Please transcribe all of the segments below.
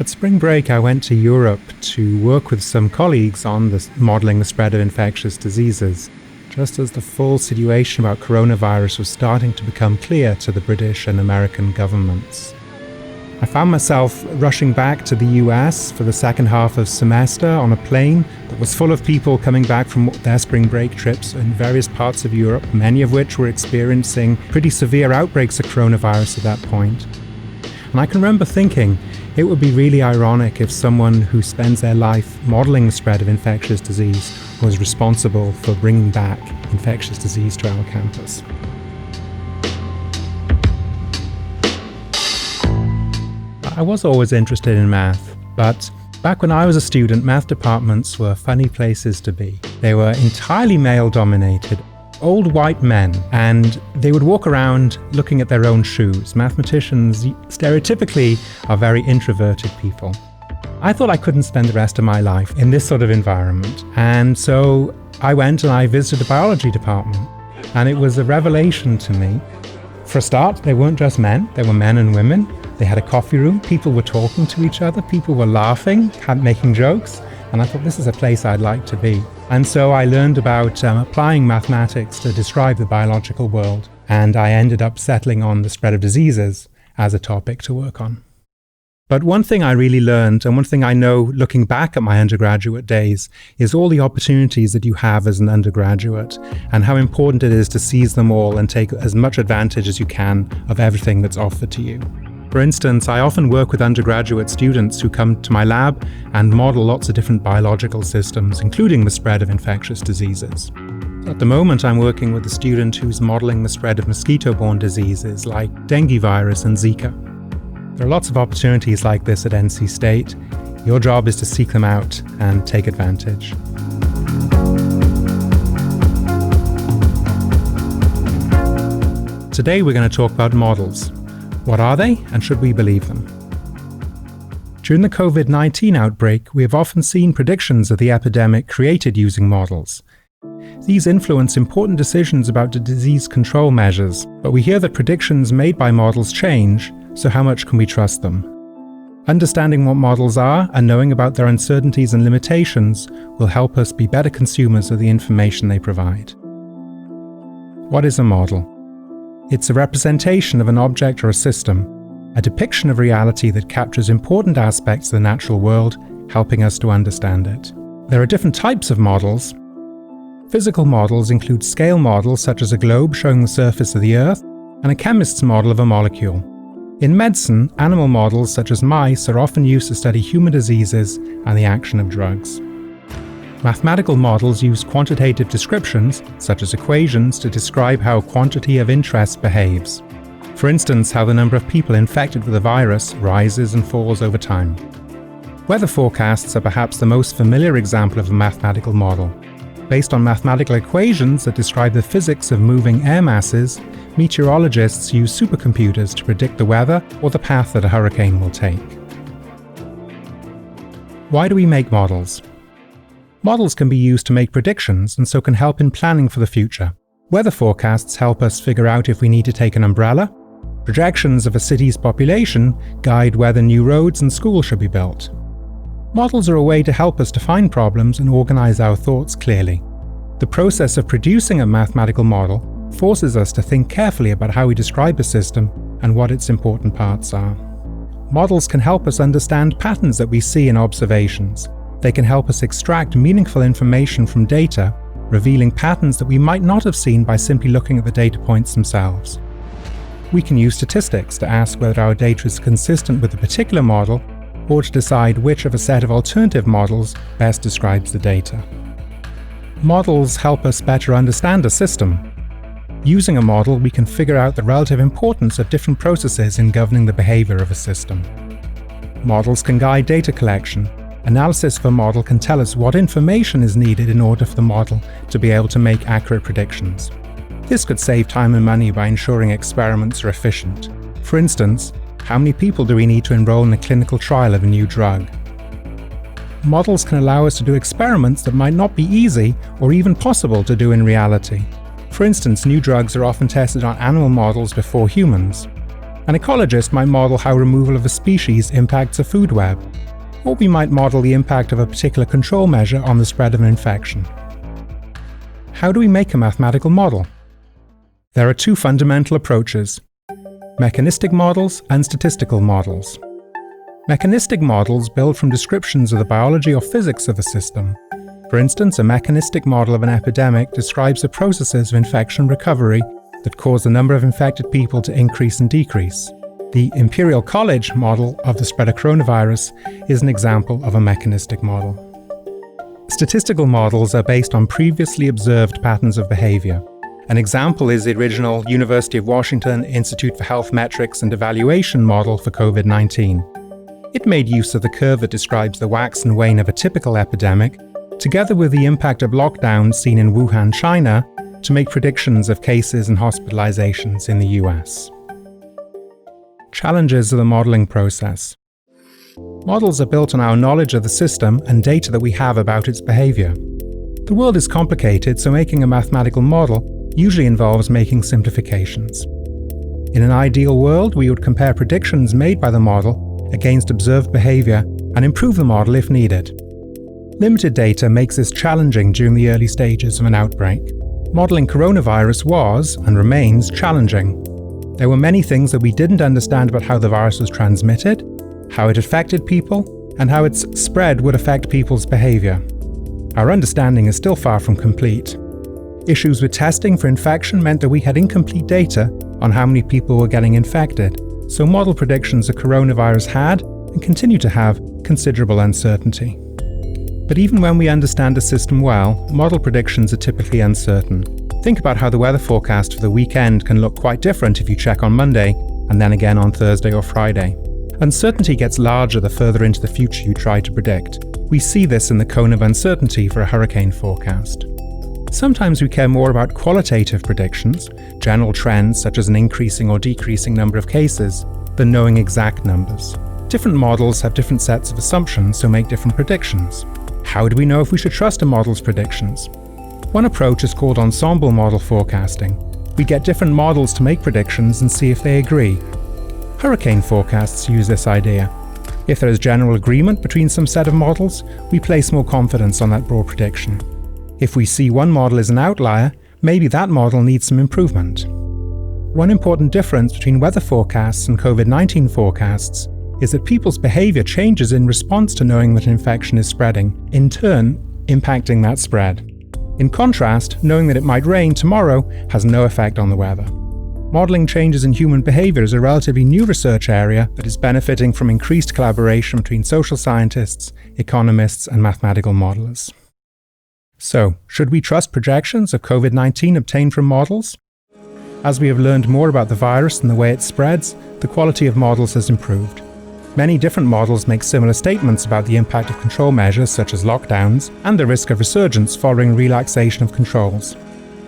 At spring break, I went to Europe to work with some colleagues on modelling the spread of infectious diseases, just as the full situation about coronavirus was starting to become clear to the British and American governments. I found myself rushing back to the US for the second half of semester on a plane that was full of people coming back from their spring break trips in various parts of Europe, many of which were experiencing pretty severe outbreaks of coronavirus at that point. And I can remember thinking it would be really ironic if someone who spends their life modelling the spread of infectious disease was responsible for bringing back infectious disease to our campus. I was always interested in math, but back when I was a student, math departments were funny places to be. They were entirely male-dominated, old white men, and they would walk around looking at their own shoes. Mathematicians stereotypically are very introverted people. I thought I couldn't spend the rest of my life in this sort of environment, and so I went and I visited the biology department, and it was a revelation to me. For a start, they weren't just men, they were men and women. They had a coffee room, people were talking to each other, people were laughing, making jokes, and I thought this is a place I'd like to be. And so I learned about applying mathematics to describe the biological world, and I ended up settling on the spread of diseases as a topic to work on. But one thing I really learned, and one thing I know looking back at my undergraduate days, is all the opportunities that you have as an undergraduate, and how important it is to seize them all and take as much advantage as you can of everything that's offered to you. For instance, I often work with undergraduate students who come to my lab and model lots of different biological systems, including the spread of infectious diseases. At the moment, I'm working with a student who's modeling the spread of mosquito-borne diseases like dengue virus and Zika. There are lots of opportunities like this at NC State. Your job is to seek them out and take advantage. Today, we're going to talk about models. What are they, and should we believe them? During the COVID-19 outbreak, we have often seen predictions of the epidemic created using models. These influence important decisions about the disease control measures, but we hear that predictions made by models change, so how much can we trust them? Understanding what models are and knowing about their uncertainties and limitations will help us be better consumers of the information they provide. What is a model? It's a representation of an object or a system, a depiction of reality that captures important aspects of the natural world, helping us to understand it. There are different types of models. Physical models include scale models such as a globe showing the surface of the Earth, and a chemist's model of a molecule. In medicine, animal models such as mice are often used to study human diseases and the action of drugs. Mathematical models use quantitative descriptions, such as equations, to describe how a quantity of interest behaves. For instance, how the number of people infected with a virus rises and falls over time. Weather forecasts are perhaps the most familiar example of a mathematical model. Based on mathematical equations that describe the physics of moving air masses, meteorologists use supercomputers to predict the weather or the path that a hurricane will take. Why do we make models? Models can be used to make predictions and so can help in planning for the future. Weather forecasts help us figure out if we need to take an umbrella. Projections of a city's population guide whether new roads and schools should be built. Models are a way to help us define problems and organize our thoughts clearly. The process of producing a mathematical model forces us to think carefully about how we describe a system and what its important parts are. Models can help us understand patterns that we see in observations. They can help us extract meaningful information from data, revealing patterns that we might not have seen by simply looking at the data points themselves. We can use statistics to ask whether our data is consistent with a particular model, or to decide which of a set of alternative models best describes the data. Models help us better understand a system. Using a model, we can figure out the relative importance of different processes in governing the behavior of a system. Models can guide data collection. Analysis of a model can tell us what information is needed in order for the model to be able to make accurate predictions. This could save time and money by ensuring experiments are efficient. For instance, how many people do we need to enroll in a clinical trial of a new drug? Models can allow us to do experiments that might not be easy or even possible to do in reality. For instance, new drugs are often tested on animal models before humans. An ecologist might model how removal of a species impacts a food web, or we might model the impact of a particular control measure on the spread of an infection. How do we make a mathematical model? There are two fundamental approaches: mechanistic models and statistical models. Mechanistic models build from descriptions of the biology or physics of a system. For instance, a mechanistic model of an epidemic describes the processes of infection recovery that cause the number of infected people to increase and decrease. The Imperial College model of the spread of coronavirus is an example of a mechanistic model. Statistical models are based on previously observed patterns of behavior. An example is the original University of Washington Institute for Health Metrics and Evaluation model for COVID-19. It made use of the curve that describes the wax and wane of a typical epidemic, together with the impact of lockdowns seen in Wuhan, China, to make predictions of cases and hospitalizations in the US. Challenges of the modeling process. Models are built on our knowledge of the system and data that we have about its behavior. The world is complicated, so making a mathematical model usually involves making simplifications. In an ideal world, we would compare predictions made by the model against observed behavior and improve the model if needed. Limited data makes this challenging during the early stages of an outbreak. Modeling coronavirus was, and remains, challenging. There were many things that we didn't understand about how the virus was transmitted, how it affected people, and how its spread would affect people's behavior. Our understanding is still far from complete. Issues with testing for infection meant that we had incomplete data on how many people were getting infected, so model predictions of coronavirus had, and continue to have, considerable uncertainty. But even when we understand a system well, model predictions are typically uncertain. Think about how the weather forecast for the weekend can look quite different if you check on Monday, and then again on Thursday or Friday. Uncertainty gets larger the further into the future you try to predict. We see this in the cone of uncertainty for a hurricane forecast. Sometimes we care more about qualitative predictions, general trends such as an increasing or decreasing number of cases, than knowing exact numbers. Different models have different sets of assumptions, so make different predictions. How do we know if we should trust a model's predictions? One approach is called ensemble model forecasting. We get different models to make predictions and see if they agree. Hurricane forecasts use this idea. If there is general agreement between some set of models, we place more confidence on that broad prediction. If we see one model is an outlier, maybe that model needs some improvement. One important difference between weather forecasts and COVID-19 forecasts is that people's behavior changes in response to knowing that an infection is spreading, in turn impacting that spread. In contrast, knowing that it might rain tomorrow has no effect on the weather. Modeling changes in human behavior is a relatively new research area that is benefiting from increased collaboration between social scientists, economists, and mathematical modelers. So, should we trust projections of COVID-19 obtained from models? As we have learned more about the virus and the way it spreads, the quality of models has improved. Many different models make similar statements about the impact of control measures such as lockdowns and the risk of resurgence following relaxation of controls.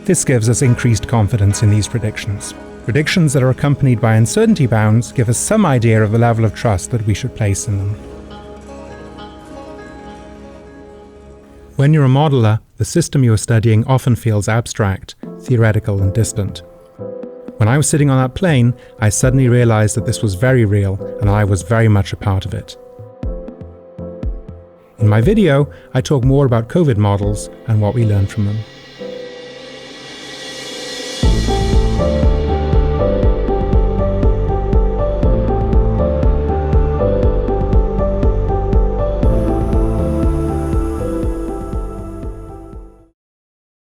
This gives us increased confidence in these predictions. Predictions that are accompanied by uncertainty bounds give us some idea of the level of trust that we should place in them. When you're a modeler, the system you are studying often feels abstract, theoretical, and distant. When I was sitting on that plane, I suddenly realized that this was very real and I was very much a part of it. In my video, I talk more about COVID models and what we learned from them.